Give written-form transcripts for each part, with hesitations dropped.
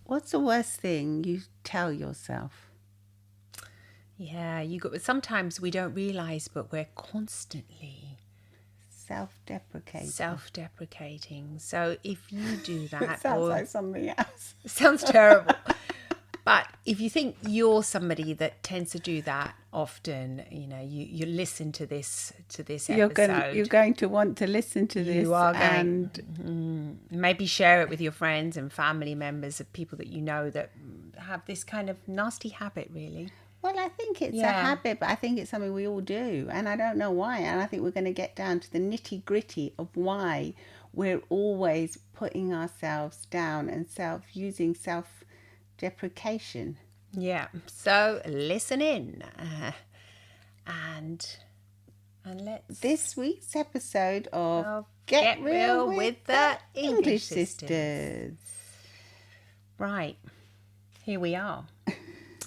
What's the worst thing you tell yourself? Yeah, sometimes we don't realize, but we're constantly Self-deprecating. self-deprecating. So if you do It that, sounds like something else. sounds terrible. But if you think you're somebody that tends to do that often, you listen to this episode. You're going to want to listen to this, You are and maybe share it with your friends and family members of people that you know that have this kind of nasty habit, really. well, I think it's a Yeah. habit, but I think it's something we all do, and I don't know why. And I think we're going to get down to the nitty-gritty of why we're always putting ourselves down and using self-deprecation. Yeah. So listen in, and let's This week's episode of Get Real with the English Sisters. Right. Here we are.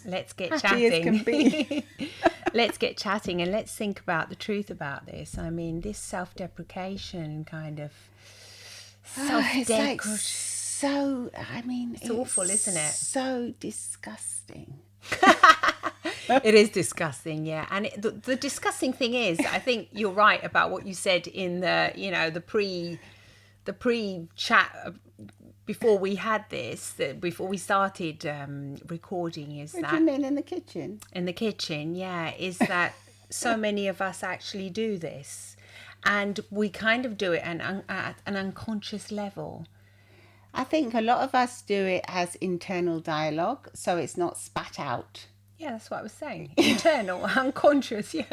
Let's get Happy as can chatting. be. Let's get chatting and let's think about the truth about this. I mean, this self-deprecation kind of It's like it's awful, isn't it? So disgusting. It is disgusting, yeah. And the disgusting thing is, I think you're right about what you said in the pre-chat before we had this, before we started recording, is What that do you mean in the kitchen? in the kitchen, yeah, is that so many of us actually do this, and we kind of do it at an unconscious level. I think a lot of us do it as internal dialogue, so it's not spat out. Yeah, that's what I was saying. Internal, unconscious, yeah.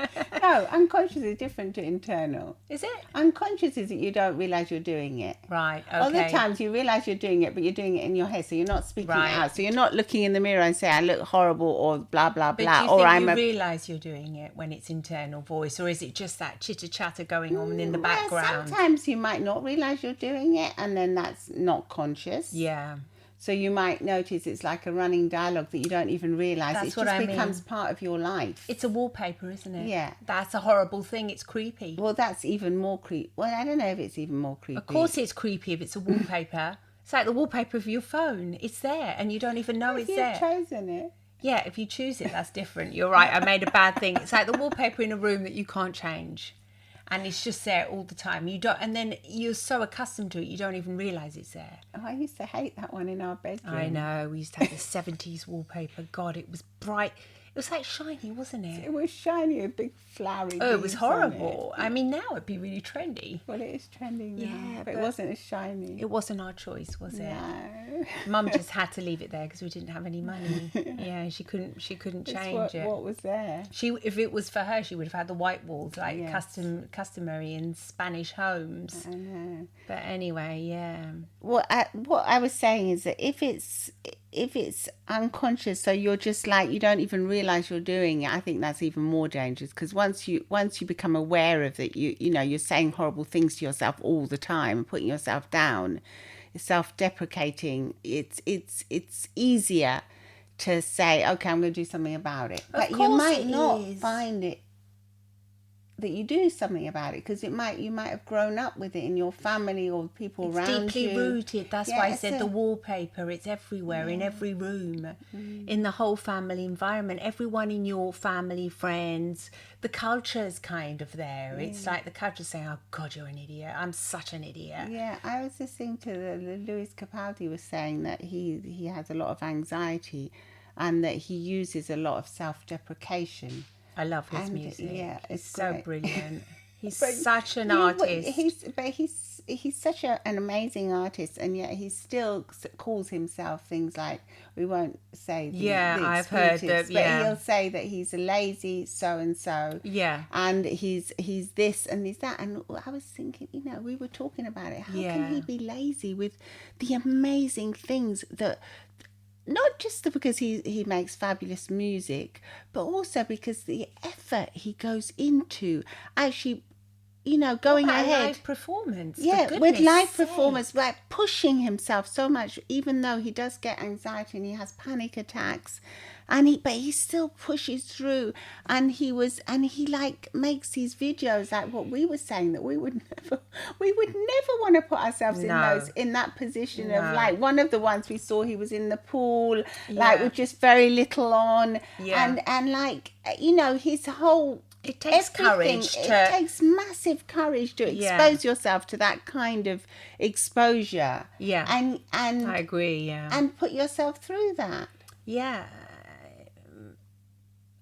No, unconscious is different to internal. Is it? Unconscious is that you don't realise you're doing it. Right, okay. Other times you realise you're doing it, but you're doing it in your head, so you're not speaking Right. it out. So you're not looking in the mirror and say, I look horrible, or blah, blah, But blah. do you Or think you a... realise you're doing it when it's internal voice, or is it just that chitter-chatter going on in the Well, background? sometimes you might not realise you're doing it, and then that's not conscious. Yeah. So you might notice it's like a running dialogue that you don't even realise. That's It what just I mean. becomes part of your life. It's a wallpaper, isn't it? Yeah. That's a horrible thing. It's creepy. Well, that's even more creepy. Well, I don't know if it's even more creepy. Of course it's creepy if it's a wallpaper. It's like the wallpaper of your phone. It's there and you don't even know it's You've there. chosen it. Yeah, if you choose it, that's different. You're right, I made a bad thing. It's like the wallpaper in a room that you can't change. And it's just there all the time. You don't, and then you're so accustomed to it, you don't even realise it's there. Oh, I used to hate that one in our bedroom. I know. We used to have the 70s wallpaper. God, it was bright. It was like shiny, wasn't it? It was shiny, a big flowery. Oh, it was leaves on horrible. I mean, now it'd be really trendy. Well, it is trending now, Yeah, but it but wasn't as shiny. It wasn't our choice, was it? No. Mum just had to leave it there because we didn't have any money. Yeah, she couldn't change it. What was there? If it was for her, she would have had the white walls like Yes. customary in Spanish homes. I know. But anyway, yeah. What I was saying is that if it's unconscious, so you're just like you don't even realise you're doing it, I think that's even more dangerous, because once you become aware of it, you're saying horrible things to yourself all the time, putting yourself down, self-deprecating. It's easier to say, okay, I'm going to do something about it, but you course might it not is. find it that you do something about it, because you might have grown up with it in your family or people It's around deeply you. rooted. That's Yeah, why I it's said a- the wallpaper. It's everywhere, in every room, in the whole family environment. Everyone in your family, friends, the culture's kind of there. It's like the culture saying, "Oh God, you're an idiot. I'm such an idiot." Yeah, I was listening to Louis Capaldi was saying that he has a lot of anxiety, and that he uses a lot of self-deprecation. I love his And, music. yeah, He's it's so great. brilliant. He's But such an you know what, artist. He's such an amazing artist, and yet he still calls himself things like, we won't say the I've heard expletives, that. but Yeah, he'll say that he's a lazy so and so. yeah. And he's this and he's that. And I was thinking, we were talking about it. How can he be lazy with the amazing things that, not just because he makes fabulous music, but also because the effort he goes into actually going What about ahead. live performance? Yeah, For with goodness live sake. performance, like pushing himself so much, even though he does get anxiety and he has panic attacks, but he still pushes through, and he like makes these videos like what we were saying, that we would never want to put ourselves No. in that position of, No. like, one of the ones we saw, he was in the pool, like, Yeah. with just very little on, Yeah. and like, his whole, It takes everything, courage it to... takes massive courage to Yeah. expose yourself to that kind of exposure. Yeah. And I agree, yeah. and put yourself through that. Yeah.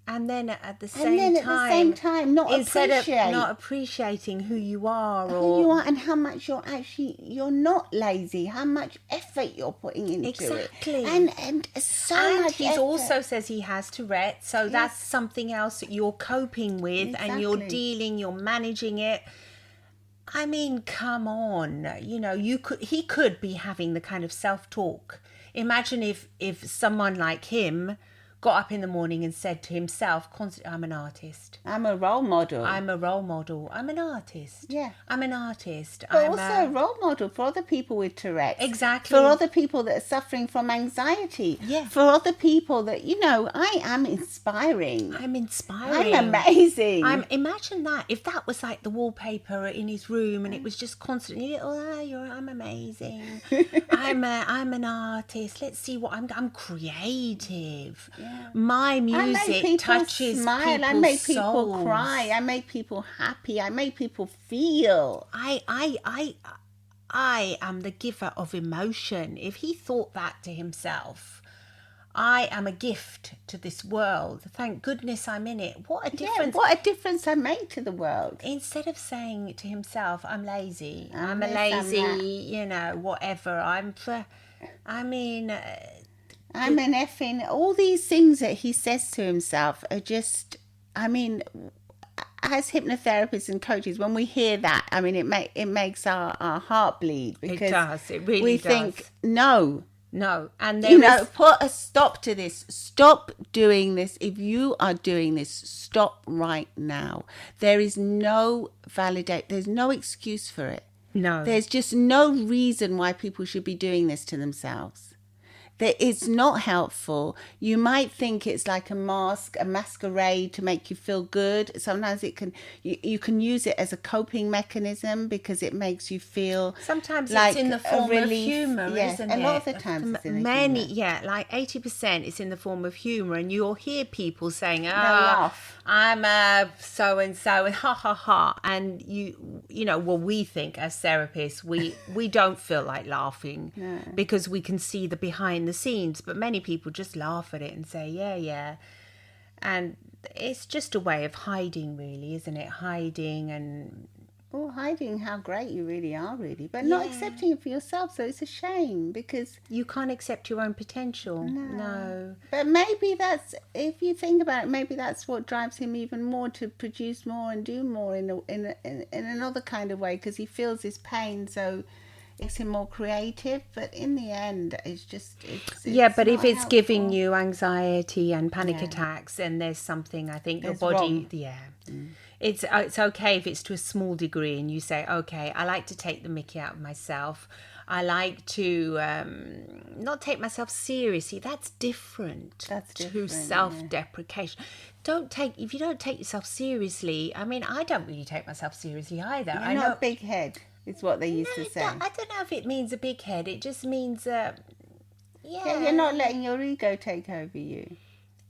And then at the And then at the same time, not instead appreciate of not appreciating who you are, who or you are and how much you're not lazy, how much effort you're putting into Exactly. it. And so and much he effort. also says he has Tourette's, so that's something else that you're coping with, and you're Exactly. you're managing it. I mean, come on, he could be having the kind of self-talk. Imagine if someone like him got up in the morning and said to himself constantly, I'm an artist. I'm a role model. I'm a role model. I'm an artist. Yeah. I'm an artist. But I'm also a role model for other people with Tourette's. Exactly. For other people that are suffering from anxiety. Yeah. For other people that, I am inspiring. I'm inspiring. I'm amazing. Imagine that, if that was like the wallpaper in his room, and it was just constantly, I'm amazing. I'm an artist. Let's see what I'm creative. Yeah. My music touches smile. people's I make people souls. cry. I make people happy. I make people feel. I am the giver of emotion. If he thought that to himself, I am a gift to this world. Thank goodness I'm in it. What a difference. Yeah, what a difference I make to the world. Instead of saying to himself, I'm lazy, I'm a this, lazy, whatever. I'm an effing... All these things that he says to himself are just... as hypnotherapists and coaches, when we hear that, it makes our heart bleed, because it does. It really we does. think, no, and there put a stop to this. Stop doing this. If you are doing this, stop right now. There is no there's no excuse for it. No. There's just no reason why people should be doing this to themselves. That it's not helpful. You might think it's like a masquerade to make you feel good. Sometimes you can use it as a coping mechanism, because it makes you feel... Sometimes like it's in the form of humour, isn't it? A lot of the times it's in the humour. Yeah, like 80% it's in the form of humour, and you'll hear people saying, laugh. I'm a so-and-so, and ha ha ha. And we think as therapists, we don't feel like laughing because we can see the behind the scenes, but many people just laugh at it and say, yeah. And it's just a way of hiding, really, isn't it? Hiding how great you really are, really, but not accepting it for yourself. So it's a shame, because you can't accept your own potential. No. But maybe if you think about it, maybe that's what drives him even more to produce more and do more in another kind of way, because he feels his pain, so it makes him more creative. But in the end, it's but if it's helpful. giving you anxiety and panic attacks, then there's something, I think, your body wrong. It's okay if it's to a small degree, and you say, okay, I like to take the mickey out of myself. I like to not take myself seriously. That's different. To self-deprecation. If you don't take yourself seriously, I don't really take myself seriously either. You're not a big head, is what they used to say. I don't know if it means a big head. It just means, you're not letting your ego take over you.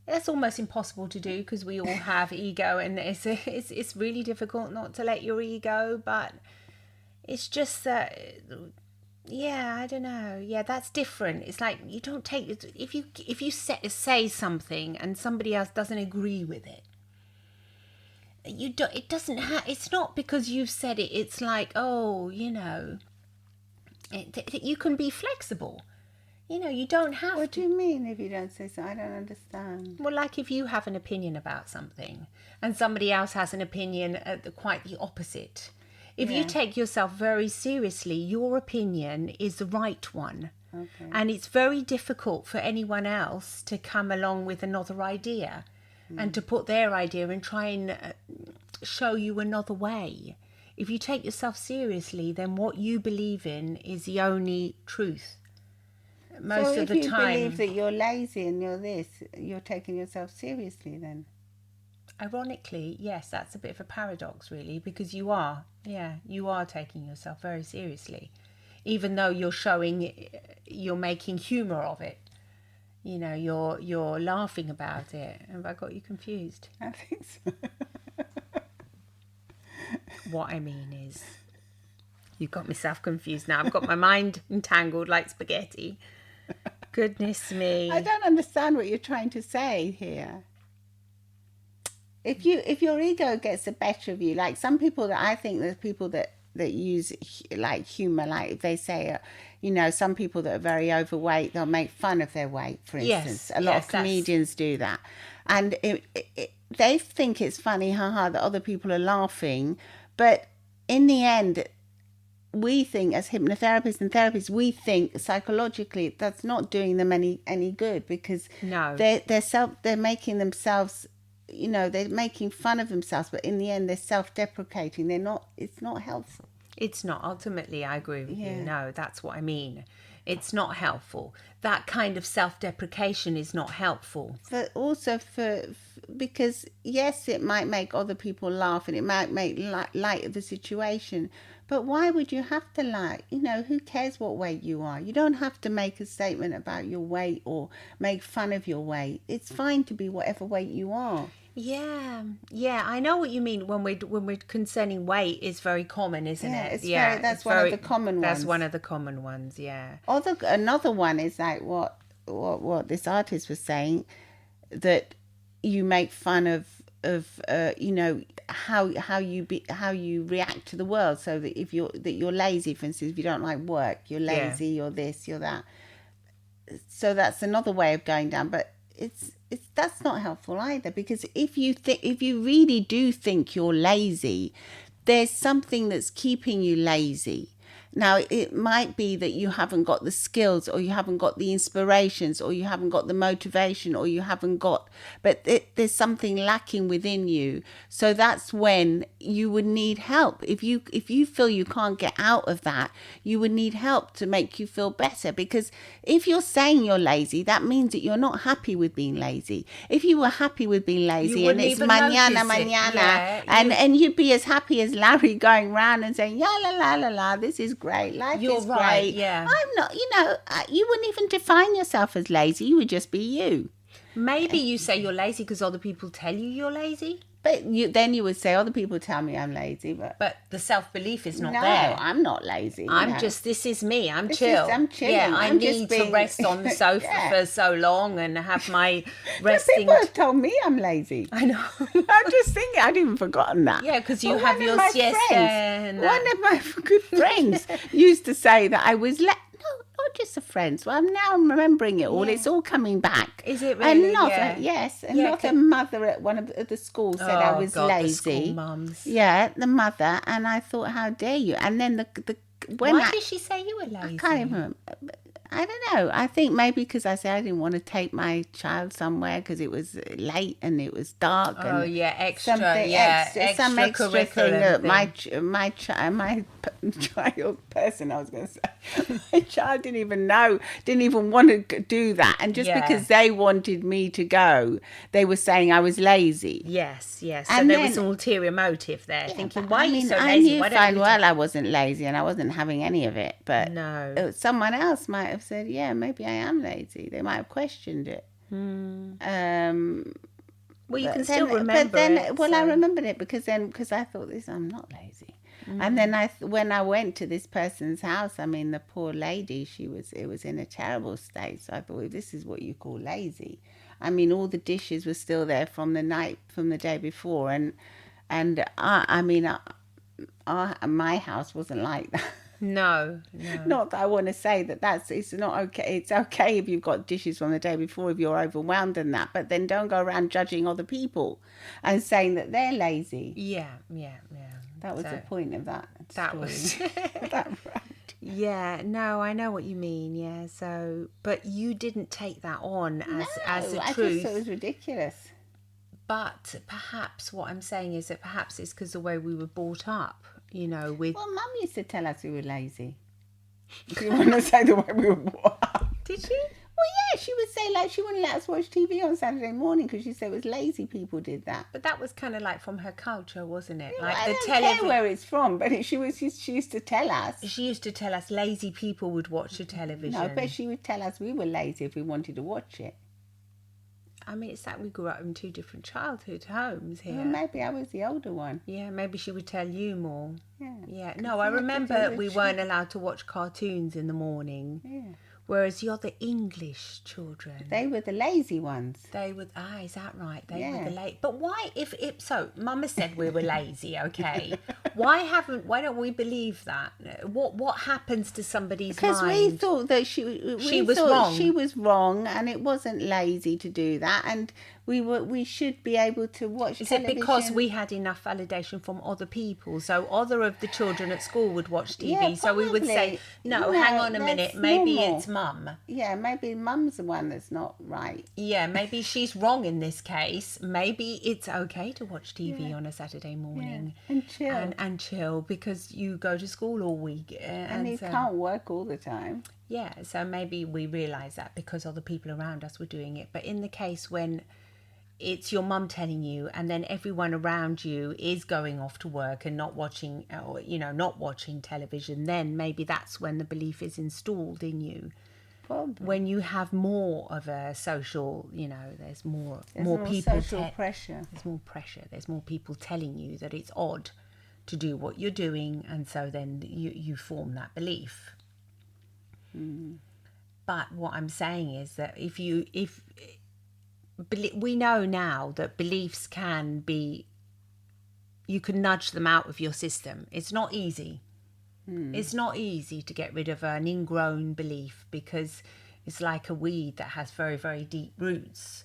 That's almost impossible to do, because we all have ego, and it's really difficult not to let your ego. But it's just that, I don't know. Yeah, that's different. It's like you don't take if you say something and somebody else doesn't agree with it. It doesn't have. It's not because you've said it. It's like, you can be flexible. You don't have What do you mean if you don't say so? I don't understand. Well, like if you have an opinion about something and somebody else has an opinion quite the opposite. If you take yourself very seriously, your opinion is the right one. Okay. And it's very difficult for anyone else to come along with another idea and to put their idea and try and show you another way. If you take yourself seriously, then what you believe in is the only truth. Most So of if the you believe time, that you're lazy and you're this, you're taking yourself seriously then. ironically, yes, that's a bit of a paradox, really, because you are taking yourself very seriously, even though you're making humor of it. You know, you're laughing about it. Have I got you confused? I think so. What I mean is, you've got myself confused now. I've got my mind entangled like spaghetti. Goodness me. I don't understand what you're trying to say here. If your ego gets the better of you, like some people that I think there's people that use like humor, like if they say, some people that are very overweight, they'll make fun of their weight, for instance. Yes, A lot yes, of comedians do that, and they think it's funny, haha, that other people are laughing, but in the end, we think as hypnotherapists and therapists, we think psychologically that's not doing them any good, because No. they're making themselves, they're making fun of themselves, but in the end they're self-deprecating. It's not helpful. It's not. Ultimately, I agree with you. Yeah. No, that's what I mean. It's not helpful. That kind of self-deprecation is not helpful. But also because yes, it might make other people laugh and it might make light of the situation, but why would you have to lie? Who cares what weight you are? You don't have to make a statement about your weight or make fun of your weight. It's fine to be whatever weight you are. Yeah, I know what you mean. When we're concerning weight, is very common, isn't it? That's one of the common ones. That's one of the common ones. Yeah. Another one is like what this artist was saying, that you make fun of how you react to the world. So that if you're lazy, for instance, if you don't like work, you're lazy, you're this, you're that. So that's another way of going down, but that's not helpful either, because if you really do think you're lazy, there's something that's keeping you lazy. Now, it might be that you haven't got the skills, or you haven't got the inspirations, or you haven't got the motivation, or you haven't got, but there's something lacking within you. So that's when you would need help. If you feel you can't get out of that, you would need help to make you feel better. Because if you're saying you're lazy, that means that you're not happy with being lazy. If you were happy with being lazy and it's mañana, and you'd be as happy as Larry going round and saying, la la la la, this is great, life is right, great. yeah. I'm not, you wouldn't even define yourself as lazy. You would just be you. Maybe you say you're lazy because other people tell you you're lazy. But then you would say, other people tell me I'm lazy, but the self-belief is not no, there. I'm not lazy. This is me. I'm chill. I'm chilling. Yeah, I need to rest on the sofa for so long and have my resting. People have told me I'm lazy. I know. I'm just thinking, I'd even forgotten that. Yeah, because you have your siesta. One of my good friends used to say that I was not just a friend. So I'm now remembering it all. Yeah. It's all coming back. Is it really? Another mother at one of the schools said I was lazy. The school mums. Yeah, the mother, and I thought, how dare you? And then why did she say you were lazy? I can't even remember. I don't know. I think maybe because I said I didn't want to take my child somewhere because it was late and it was dark. Oh, and extra some extra thing that my child person, I was going to say, my child didn't even want to do that. And just because they wanted me to go, they were saying I was lazy. Yes. So there was an ulterior motive there, thinking, why are you so lazy? I knew fine well I wasn't lazy and I wasn't having any of it. But no. Someone else might have said, yeah, maybe I am lazy. They might have questioned it. Well, you can still remember it. Well, I remembered it because I thought I'm not lazy. And then when I went to this person's house, I mean, the poor lady, it was in a terrible state. So I thought, well, this is what you call lazy. I mean, all the dishes were still there from the day before. And my house wasn't like that. No. Not that I want to say it's not okay. It's okay if you've got dishes from the day before, if you're overwhelmed and that, but then don't go around judging other people and saying that they're lazy. Yeah. That was the point of that story. That was that right. Yeah, no, I know what you mean. Yeah, so but you didn't take that on as a truth. I just thought it was ridiculous. But perhaps what I'm saying is that perhaps it's because the way we were brought up. you know, with... Well, Mum used to tell us we were lazy. Do you want to say the way we were? Did she? Well, yeah, she would say like she wouldn't let us watch TV on Saturday morning because she said it was lazy people did that. But that was kind of like from her culture, wasn't it? Yeah, Like I the don't television. care where it's from, but she used to tell us. She used to tell us lazy people would watch the television. No, but she would tell us we were lazy if we wanted to watch it. I mean, it's like we grew up in two different childhood homes here. Well, maybe I was the older one. Yeah, maybe she would tell you more. Yeah. Yeah. No, I remember we weren't allowed to watch cartoons in the morning. Yeah. Whereas you're the English children. They were the lazy ones. They were, is that right? They Yeah. were the late. But why, so Mama said we were lazy, okay? why don't we believe that? What happens to somebody's Because mind? we thought that she was wrong. She was wrong, and it wasn't lazy to do that, and we should be able to watch Is television. it because we had enough validation from other people? So other of the children at school would watch TV. Yeah, so we would say, probably. no, hang on a that's minute, maybe normal. it's Mum. Yeah, maybe Mum's the one that's not right. Yeah, maybe she's wrong in this case. Maybe it's okay to watch TV on a Saturday morning. Yeah. And chill. And chill because you go to school all week. And you can't work all the time. Yeah, so maybe we realise that because other people around us were doing it. But in the case when it's your mum telling you and then everyone around you is going off to work and not watching, or, you know, not watching television, then maybe that's when the belief is installed in you. Probably. When you have more of a social, you know, there's more people. Social pressure. There's more pressure. There's more people telling you that it's odd to do what you're doing, and so then you form that belief. Mm. But what I'm saying is that we know now that beliefs can be, you can nudge them out of your system. It's not easy. It's not easy to get rid of an ingrown belief because it's like a weed that has very, very deep roots.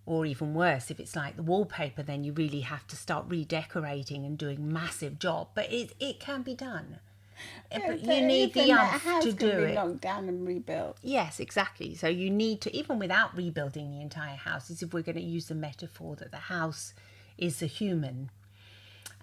Or even worse, if it's like the wallpaper, then you really have to start redecorating and doing massive job. But it can be done. Yeah, but you need the umph to do it. Knocked down and rebuilt. Yes, exactly. So you need to, even without rebuilding the entire house, as if we're going to use the metaphor that the house is the human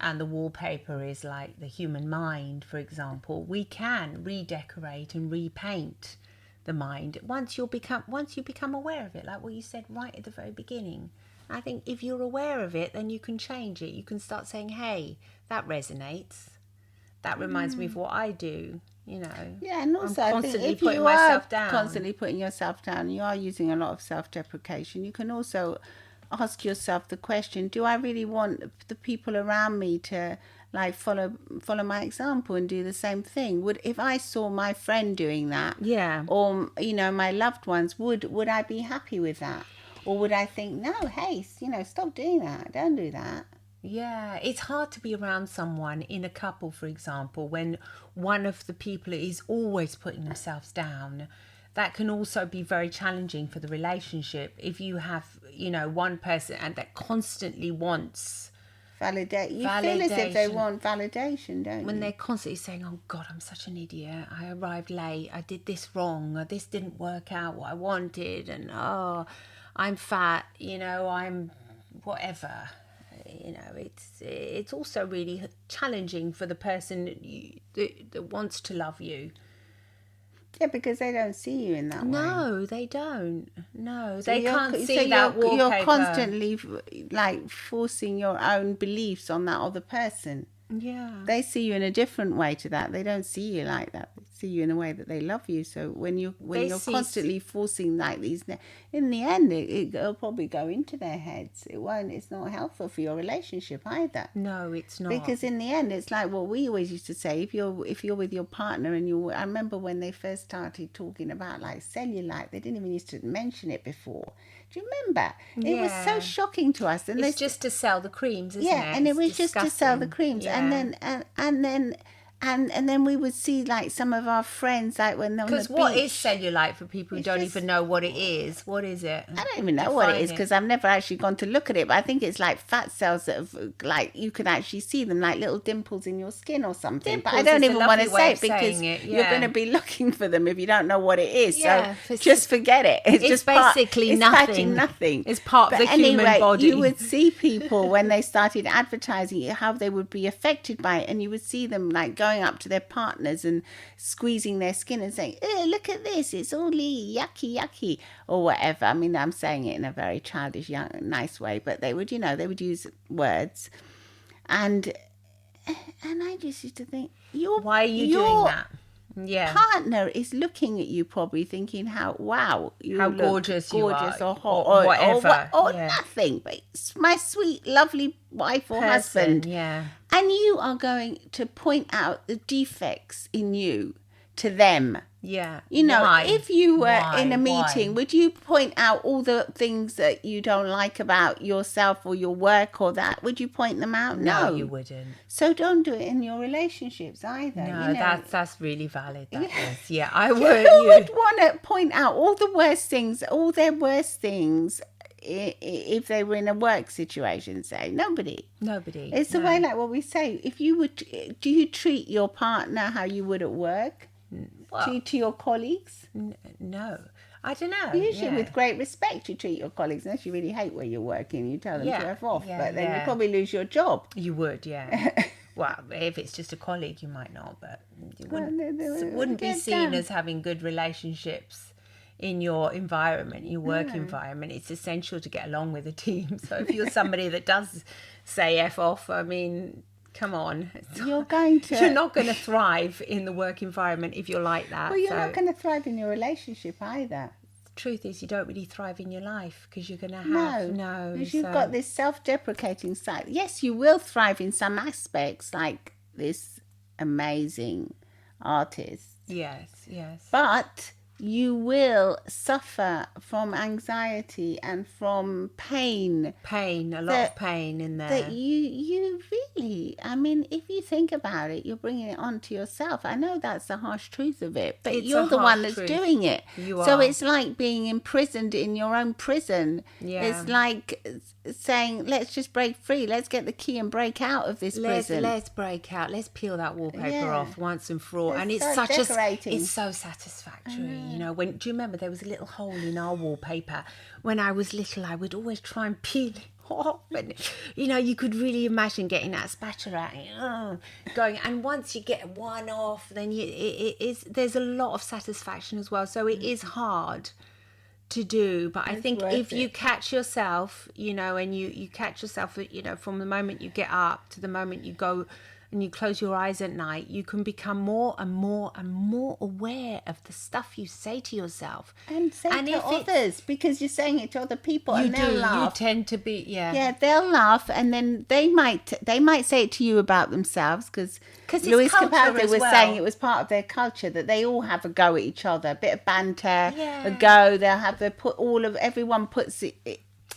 and the wallpaper is like the human mind, for example, we can redecorate and repaint the mind once you become aware of it, like what you said right at the very beginning. I think if you're aware of it, then you can change it. You can start saying, hey, that resonates. That reminds me of what I do, you know. Yeah, and also I'm I think constantly if putting you myself are down. constantly putting yourself down, you are using a lot of self-deprecation. You can also ask yourself the question, do I really want the people around me to like follow my example and do the same thing? If I saw my friend doing that, Yeah. or you know, my loved ones, would I be happy with that? Or would I think, no, hey, you know, stop doing that, don't do that? Yeah, it's hard to be around someone in a couple, for example, when one of the people is always putting themselves down. That can also be very challenging for the relationship if you have, you know, one person and that constantly wants Validate. You feel as if they want validation, don't when you? they're constantly saying, oh God, I'm such an idiot, I arrived late, I did this wrong, or this didn't work out what I wanted, and oh, I'm fat, you know, I'm whatever. You know, it's also really challenging for the person that wants to love you. Yeah, because they don't see you in that way. No, they don't. No, So they can't see so that wallpaper. You're constantly like forcing your own beliefs on that other person. Yeah. They see you in a different way to that. They don't see you like that. They see you in a way that they love you. So when you're constantly forcing like these, in the end, it'll probably go into their heads. It won't. It's not helpful for your relationship either. No, it's not. Because in the end, it's like what we always used to say. If you're with your partner and I remember when they first started talking about like cellulite, they didn't even used to mention it before. Do you remember? It was so shocking to us. And it's just to sell the creams, isn't it? Yeah, and it was It's just to sell the disgusting. creams, Yeah. and then and then we would see like some of our friends like when they're on the beach. Because what is cellulite for people who It's don't just- even know what it is? What is it? I don't even know what it Define is because I've never actually gone to look at it, but I think it's like fat cells that have like you can actually see them like little dimples in your skin or something. But I Dimples don't is a even want to lovely way say of it because saying it, you're yeah. going to be looking for them if you don't know what it is. Yeah, So it's just forget it. It's just basically it's nothing. practically nothing. It's part of But the human anyway, body. You would see people when they started advertising it, how they would be affected by it, and you would see them like going up to their partners and squeezing their skin and saying, look at this, it's all yucky, yucky, or whatever. I mean, I'm saying it in a very childish, young, nice way, but they would, they would use words. And I just used to think, why are you doing that? Yeah. Partner is looking at you probably thinking how you How look gorgeous you are, or hot or whatever, or yeah. nothing, but it's my sweet lovely wife or Person, husband, yeah. and you are going to point out the defects in you to them. Yeah. Why? If you were in a Why? meeting, would you point out all the things that you don't like about yourself or your work or that? Would you point them out? No, you wouldn't. So don't do it in your relationships either. No, that's really valid. That is. Yeah, I Who would. would want to point out all the worst things, all their worst things, if they were in a work situation? Say nobody. It's the way like what we say. If you would, do you treat your partner how you would at work? Well, To your colleagues? No, I don't know. Usually with great respect you treat your colleagues, unless you really hate where you're working, you tell them to F off, but then you probably lose your job. You would, yeah. Well, if it's just a colleague, you might not, but you wouldn't be seen as having good relationships in your environment, your work environment. It's essential to get along with a team. So if you're somebody that does say F off, I mean, come on. You're not going to thrive in the work environment if you're like that. Well, you're not going to thrive in your relationship either. The truth is, you don't really thrive in your life because you're going to have because you've got this self-deprecating side. Yes, you will thrive in some aspects, like this amazing artist. Yes. But you will suffer from anxiety and from pain. A lot of pain in there. That you really, I mean, if you think about it, you're bringing it onto yourself. I know that's the harsh truth of it, but you're the one that's doing it. You are. So it's like being imprisoned in your own prison. Yeah. It's like saying, let's just break free. Let's get the key and break out of this prison. Let's break out. Let's peel that wallpaper off once and for all. And it's decorating. it's so satisfactory. Do you remember there was a little hole in our wallpaper when I was little? I would always try and peel it off, and you could really imagine getting that spatula going. And once you get one off, then there's a lot of satisfaction as well. So it is hard to do, but I think if you catch yourself, and you catch yourself, from the moment you get up to the moment you go and you close your eyes at night, you can become more and more and more aware of the stuff you say to yourself and say to others, because you're saying it to other people and they'll laugh. You tend to be they'll laugh, and then they might say it to you about themselves, because Louis Capaldi was saying it was part of their culture that they all have a go at each other, a bit of banter, a go. Everyone puts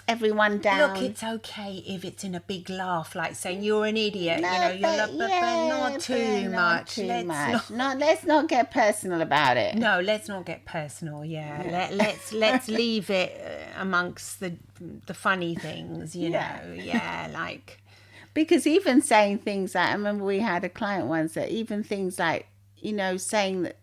everyone down. Look, it's okay if it's in a big laugh, like saying you're an idiot. But not too much. Let's not get personal about it. No, let's not get personal. Yeah, let's leave it amongst the funny things. Like. Because even saying things like, I remember we had a client once that even things like, saying that,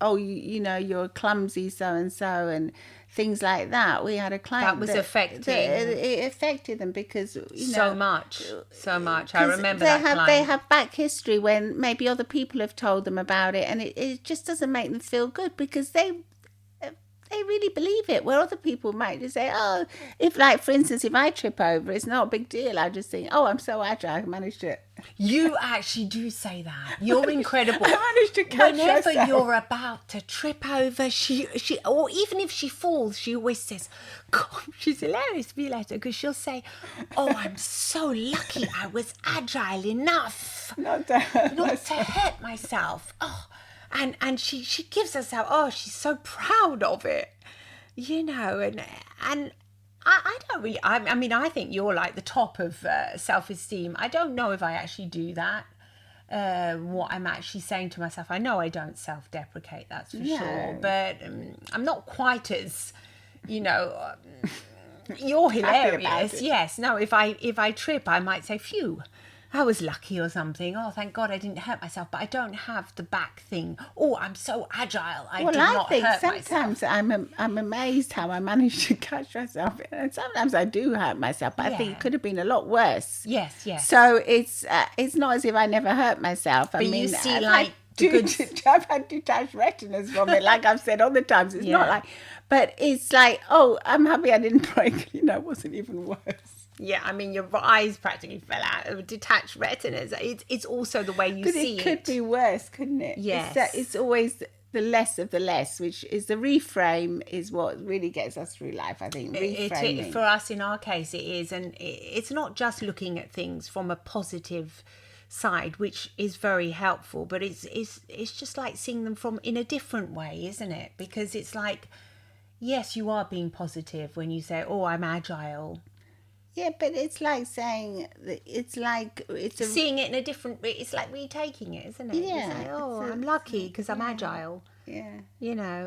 you're clumsy so-and-so and things like that. We had a client that was affecting. It affected them because, so much. I remember that client. They have back history when maybe other people have told them about it, and it just doesn't make them feel good because they really believe it, where other people might just say, for instance, if I trip over, it's not a big deal. I just think, I'm so agile, I managed to. You actually do say that. You're incredible. I managed to catch Whenever yourself. You're about to trip over, she, or even if she falls, she always says, God, she's hilarious, Violetta, because she'll say, I'm so lucky I was agile enough not to hurt myself. And she gives us out, she's so proud of it, and I don't really, I think you're like the top of self-esteem. I don't know if I actually do that. what I'm actually saying to myself. I know I don't self-deprecate, that's for No. sure, but I'm not quite as, you know, you're hilarious. Yes, no, if I trip, I might say, phew, I was lucky or something. Oh, thank God I didn't hurt myself. But I don't have the back thing. Oh, I'm so agile. I did not hurt myself. Sometimes I'm amazed how I manage to catch myself, and sometimes I do hurt myself. But I think it could have been a lot worse. Yes, yes. So it's not as if I never hurt myself. But you see, I've had detached retinas from it, like I've said all the times. It's not like, but it's like, oh, I'm happy I didn't break. It wasn't even worse. Yeah, I mean, your eyes practically fell out of detached retinas. It's also the way you see it. But it could be worse, couldn't it? Yes. It's always the less of the less, which is the reframe is what really gets us through life, I think. Reframing. For us, in our case, it is. And it's not just looking at things from a positive side, which is very helpful, but it's just like seeing them from in a different way, isn't it? Because it's like, yes, you are being positive when you say, oh, I'm agile. Yeah, but it's like saying seeing it in a different. It's like retaking it, isn't it? Yeah. You say, oh, I'm lucky because I'm agile. Yeah.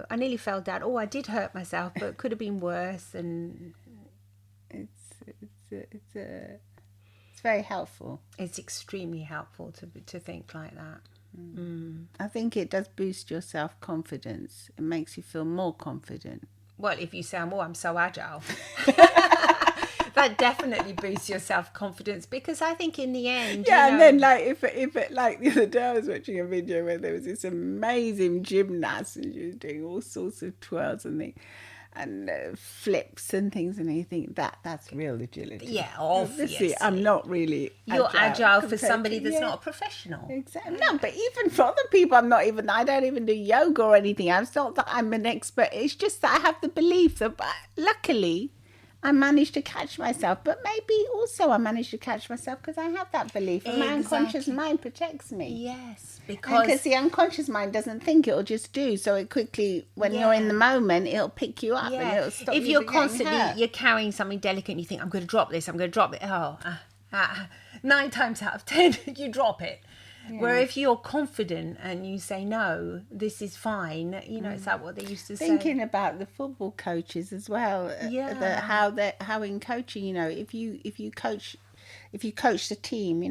I nearly fell down. Oh, I did hurt myself, but it could have been worse. And it's very helpful. It's extremely helpful to think like that. I think it does boost your self-confidence. It makes you feel more confident. Well, if you say, oh, I'm so agile. That definitely boosts your self-confidence, because I think in the end, and then like if it like the other day I was watching a video where there was this amazing gymnast and she was doing all sorts of twirls and things and flips and things, and you think that's real agility. Yeah, obviously. I'm not really. You're agile for somebody that's not a professional. Exactly. No, but even for other people, I don't even do yoga or anything. It's not that I'm an expert. It's just that I have the belief that, luckily, I managed to catch myself, but maybe also I managed to catch myself because I have that belief, and my unconscious mind protects me. Yes, because the unconscious mind doesn't think, it'll just do. So it quickly, when you're in the moment, it'll pick you up and it'll stop you. If you're constantly you're carrying something delicate and you think, I'm going to drop this, I'm going to drop it. 9 times out of 10 you drop it. Yeah. Where if you're confident and you say, no, this is fine, it's like what they used to say. Thinking about the football coaches as well, how in coaching, if you coach the team,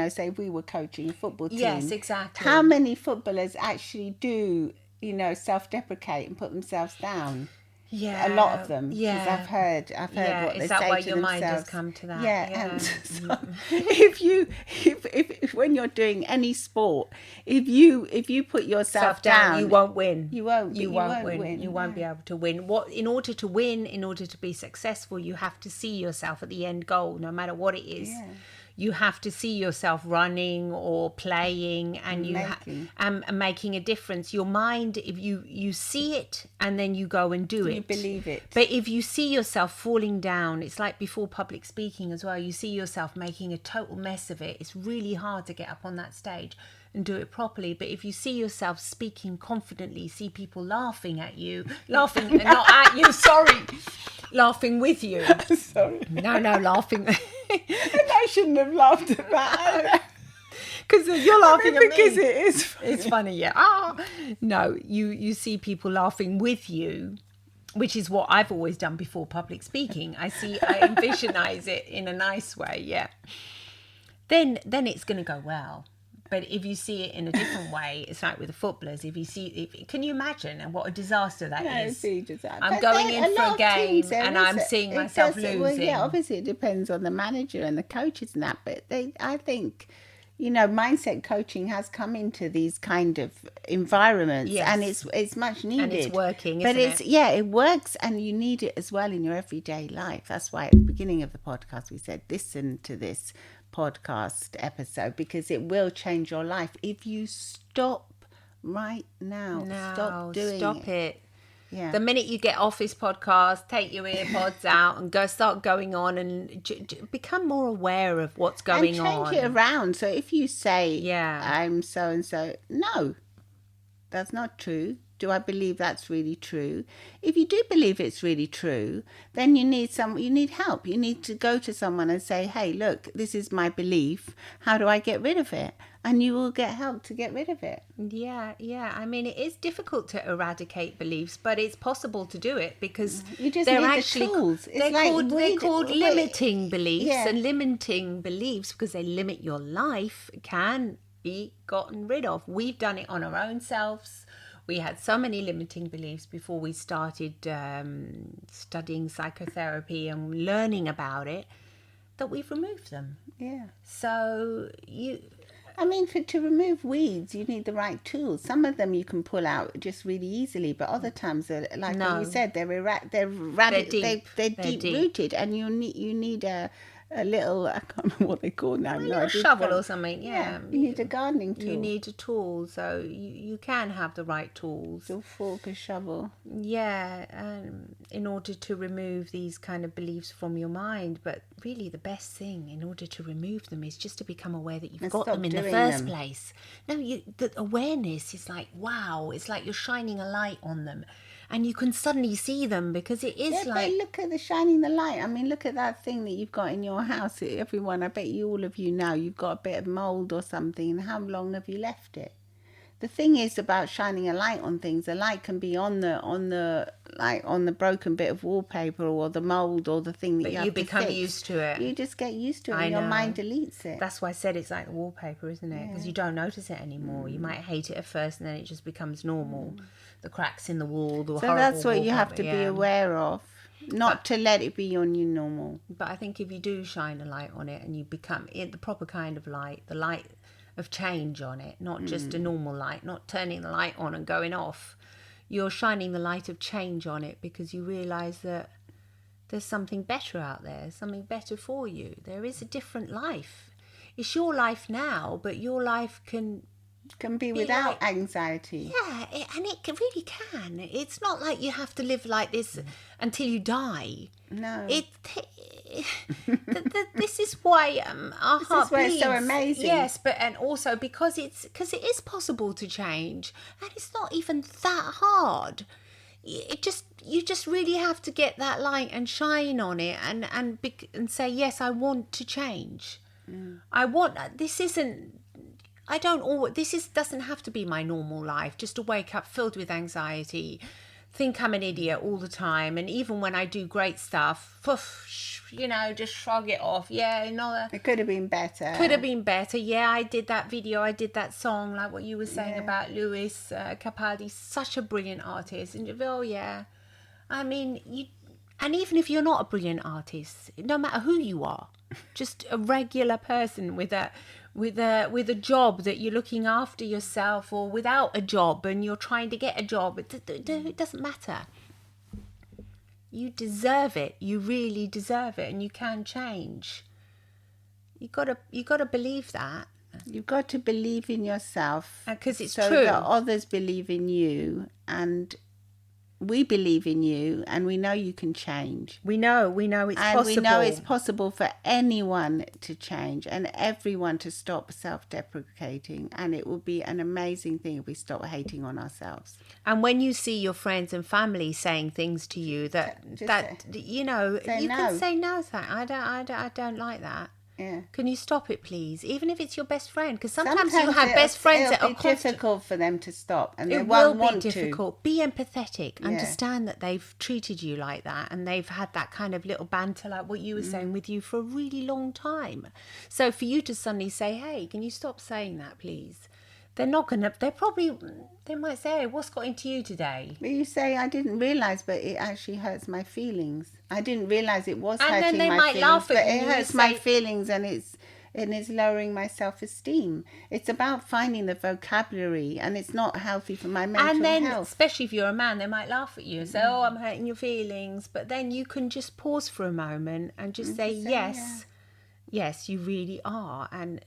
say if we were coaching a football team. Yes, exactly. How many footballers actually do, self-deprecate and put themselves down? Yeah, a lot of them. Yeah, because I've heard what they say to themselves. Is that why your mind has come to that? Yeah. And so if when you're doing any sport, if you put yourself down, you won't win. You won't win. You won't be able to win. In order to be successful, you have to see yourself at the end goal, no matter what it is. Yeah. You have to see yourself running or playing and making a difference. Your mind, if you see it and then you go and do it. You believe it. But if you see yourself falling down, it's like before public speaking as well. You see yourself making a total mess of it. It's really hard to get up on that stage and do it properly. But if you see yourself speaking confidently, see people laughing at you, not at you, sorry, laughing with you. Sorry. No, laughing. And I shouldn't have laughed at that. Because you're laughing at me. Because it is funny. It's funny, yeah. No, you see people laughing with you, which is what I've always done before public speaking. I envisionise it in a nice way, yeah. Then it's going to go well. But if you see it in a different way, it's like with the footballers. Can you imagine what a disaster that is? I'm going in for a game and I'm seeing myself losing. Well, yeah, obviously it depends on the manager and the coaches and that. But I think, mindset coaching has come into these kind of environments, and it's much needed. And it's working, but isn't it? Yeah, it works, and you need it as well in your everyday life. That's why at the beginning of the podcast we said, listen to this podcast episode, because it will change your life if you stop right now. Stop it. Yeah. The minute you get off this podcast, take your earpods out and start going on and become more aware of what's going on. And change it around. So if you say, I'm so and so, no, that's not true. Do I believe that's really true? If you do believe it's really true, then you need help. You need to go to someone and say, hey, look, this is my belief. How do I get rid of it? And you will get help to get rid of it. Yeah. I mean, it is difficult to eradicate beliefs, but it's possible to do it because You just they're need actually the tools. It's they're called limiting beliefs, Yeah. and limiting beliefs, because they limit your life, can be gotten rid of. We've done it on our own selves. We had so many limiting beliefs before we started studying psychotherapy and learning about it that we've removed them. Yeah. So to remove weeds, you need the right tools. Some of them you can pull out just really easily, but other times, like No. you said, they're deep. deep rooted, and you need a little, I can't remember what they call now. a shovel or something. Yeah, you need a gardening tool. You need a tool, so you can have the right tools. A fork, a shovel. Yeah, in order to remove these kind of beliefs from your mind. But really, the best thing in order to remove them is just to become aware that you've got them in the first place. No, the awareness is like, wow, it's like you're shining a light on them. And you can suddenly see them, because it is like... But look at the shining the light. I mean, look at that thing that you've got in your house. Everyone, I bet you, all of you know, you've got a bit of mould or something. And how long have you left it? The thing is about shining a light on things. A light can be on the broken bit of wallpaper or the mould or the thing that but you have to become fix. used to it. You just get used to it, and your mind deletes it. That's why I said it's like the wallpaper, isn't it? Because you don't notice it anymore. You might hate it at first, and then it just becomes normal. The cracks in the wall, the horrible So that's what you have wallpaper, to be aware of, not to let it be your new normal. But I think if you do shine a light on it, and you become the proper kind of light, the light of change on it, not just a normal light, not turning the light on and going off, you're shining the light of change on it, because you realise that there's something better out there, something better for you. There is a different life. It's your life now, but your life can be without anxiety. Yeah, and it really can. It's not like you have to live like this until you die. No. This is why our heart bleeds. This is why it's so amazing. Yes, and also because it is possible to change, and it's not even that hard. You just really have to get that light and shine on it, and say, yes, I want to change. I want this isn't. Doesn't have to be my normal life, just to wake up filled with anxiety, think I'm an idiot all the time, and even when I do great stuff, just shrug it off. Yeah, it could have been better. Yeah, I did that video, I did that song, like what you were saying about Lewis Capaldi, such a brilliant artist. And I mean, and even if you're not a brilliant artist, no matter who you are, just a regular person with a job that you're looking after yourself, or without a job and you're trying to get a job, it doesn't matter. You deserve it. You really deserve it, and you can change. You gotta believe that. You've got to believe in yourself, because it's true, so that others believe in you, and we believe in you, and we know you can change. We know it's possible. And we know it's possible for anyone to change and everyone to stop self-deprecating. And it will be an amazing thing if we stop hating on ourselves. And when you see your friends and family saying things to you you no. can say no. I don't like that. Yeah. Can you stop it, please? Even if it's your best friend, because sometimes you have best friends that are difficult for them to stop, and they won't want to. It will be difficult. Be empathetic. Yeah. Understand that they've treated you like that, and they've had that kind of little banter, like what you were saying, with you for a really long time. So for you to suddenly say, "Hey, can you stop saying that, please?" They're not gonna. They might say, hey, "What's got into you today?" But you say, "I didn't realise, but it actually hurts my feelings. I didn't realise it was hurting my feelings." And then they might laugh at you. But it hurts my feelings, and it's lowering my self-esteem. It's about finding the vocabulary, and it's not healthy for my mental health. And then, especially if you're a man, they might laugh at you and say, "Oh, I'm hurting your feelings." But then you can just pause for a moment and just say, yes, you really are. And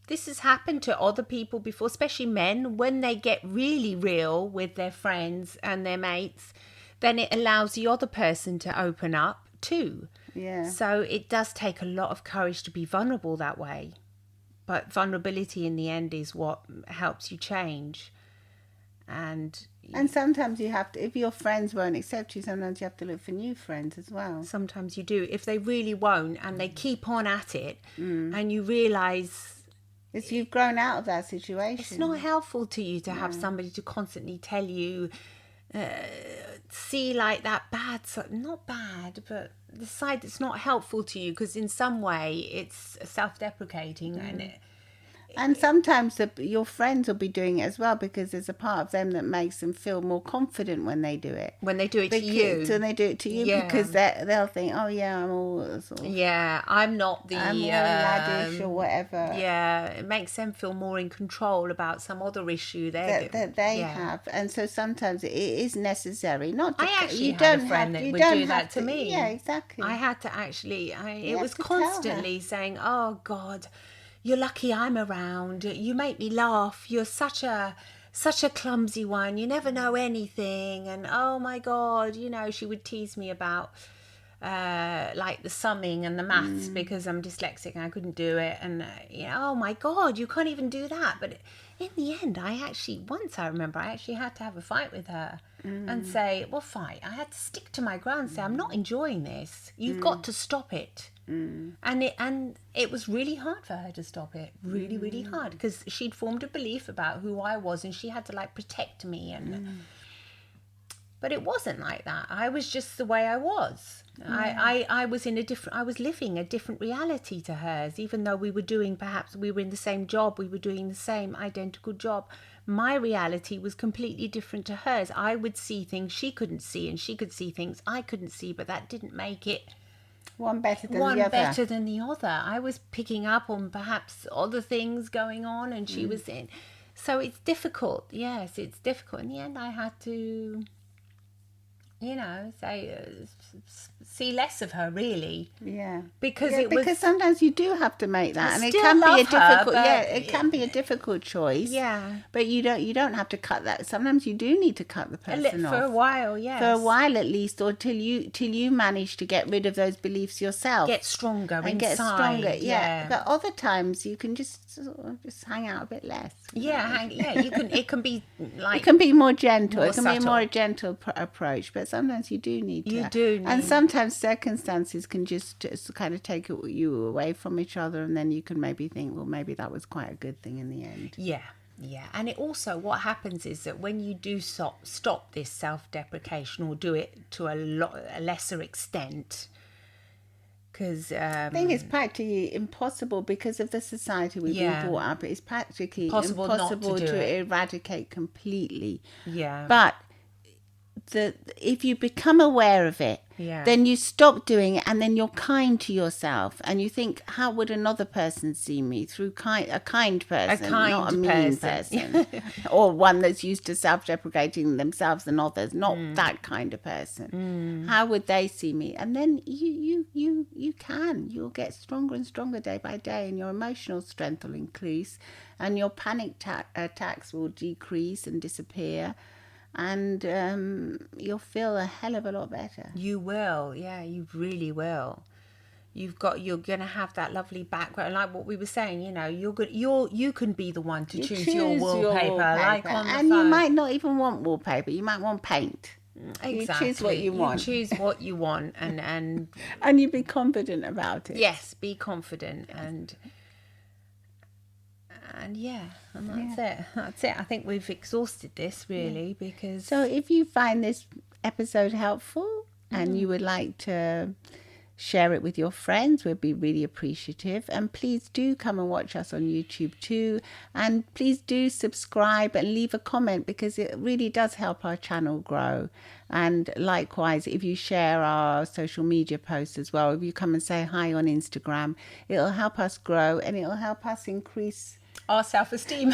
this has happened to other people before, especially men, when they get really real with their friends and their mates, then it allows the other person to open up too. Yeah. So it does take a lot of courage to be vulnerable that way. But vulnerability in the end is what helps you change. And sometimes you have to, if your friends won't accept you, sometimes you have to look for new friends as well. sometimes you do. If they really won't and they keep on at it, and you realise It's you've grown out of that situation. it's not helpful to you to have somebody to constantly tell you, see like that bad, not bad, but the side that's not helpful to you, because in some way it's self-deprecating. And sometimes your friends will be doing it as well, because there's a part of them that makes them feel more confident when they do it. When they do it to you. When they do it to you, Yeah. because they'll think, oh yeah, I'm all sort of, Yeah, I'm not the... I'm all laddish or whatever. Yeah, it makes them feel more in control about some other issue That they have. And so sometimes it is necessary. Not to, I actually you had don't a friend have, that you would don't do have that to me. Yeah, exactly. I had to actually, it have was to tell her. constantly saying, oh God, you're lucky I'm around. You make me laugh. You're such a clumsy one. You never know anything. And oh my God, she would tease me about like the summing and the maths, because I'm dyslexic and I couldn't do it. And oh my God, you can't even do that. But in the end, once I remember, I actually had to have a fight with her and say, well, fight. I had to stick to my ground and say, I'm not enjoying this. You've got to stop it. And it was really hard for her to stop it. Really, really hard, because she'd formed a belief about who I was, and she had to like protect me. But it wasn't like that. I was just the way I was. I was I was living a different reality to hers, even though we were in the same job, we were doing the same identical job. My reality was completely different to hers. I would see things she couldn't see, and she could see things I couldn't see, but that didn't make it one better than one the other. better than the other. I was picking up on perhaps other things going on, and she was in. So it's difficult. Yes, it's difficult. In the end, I had to, say, see less of her, really. Yeah. Because because sometimes you do have to make that, and it still can be a love her, difficult. but It can be a difficult choice. Yeah. But you don't have to cut that. Sometimes you do need to cut the person off for a while, yes. for a while at least, or till you manage to get rid of those beliefs yourself. Get stronger and inside. get stronger. Yeah. But other times you can just hang out a bit less. Yeah, you can. It can be like It can be more gentle. more It can be a subtle. more gentle approach. But sometimes you do need to. You do And need- sometimes circumstances can just kind of take you away from each other, and then you can maybe think, well, maybe that was quite a good thing in the end. Yeah. And it also, what happens is that when you do stop this self-deprecation, or do it to a lesser extent, because I think it's practically impossible because of the society we've been brought up. It's practically Impossible not to impossible do to it. eradicate completely. Yeah. But if you become aware of it, Yeah. then you stop doing it, and then you're kind to yourself, and you think, how would another person see me? Through a kind person, not a mean person. Or one that's used to self-deprecating themselves and others, not that kind of person. How would they see me? And then you'll get stronger and stronger day by day, and your emotional strength will increase, and your panic attacks will decrease and disappear. And you'll feel a hell of a lot better. You will, yeah, you really will. You're gonna have that lovely background, like what we were saying. You can be the one to choose your wallpaper, like on the and phone. you might not even want wallpaper. You might want paint. Exactly. You choose what you want. You choose what you want, and And you be confident about it. yes, be confident, and yeah, and that's it. I think we've exhausted this really, because So if you find this episode helpful and you would like to share it with your friends, we'd be really appreciative. And please do come and watch us on YouTube too. And please do subscribe and leave a comment, because it really does help our channel grow. And likewise, if you share our social media posts as well, if you come and say hi on Instagram, it'll help us grow, and it'll help us increase our self-esteem.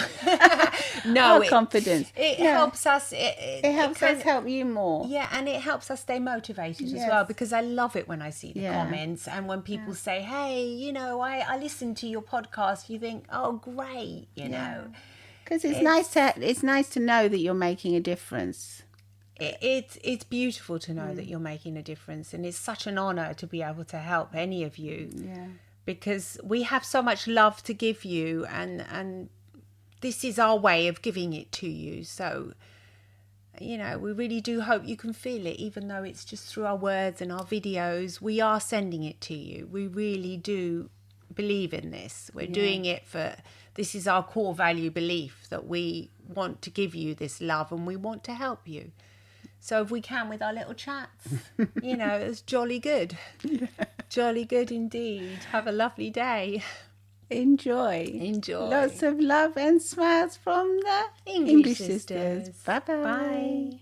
our confidence. It helps us. It helps us help you more. Yeah, and it helps us stay motivated as Yes. well, because I love it when I see the Yeah. comments, and when people say, hey, I listened to your podcast, you think, oh, great, you know. Because it's nice to know that you're making a difference. It's beautiful to know that you're making a difference, and it's such an honor to be able to help any of you. Yeah. Because we have so much love to give you, and this is our way of giving it to you. So you know, we really do hope you can feel it, even though it's just through our words and our videos. We are sending it to you. We really do believe in this. We're doing it for, this is our core value belief, that we want to give you this love and we want to help you. So if we can with our little chats, you know, it's jolly good. Jolly good indeed. Have a lovely day. Enjoy. Enjoy. Lots of love and smiles from the English sisters. Bye-bye. Bye.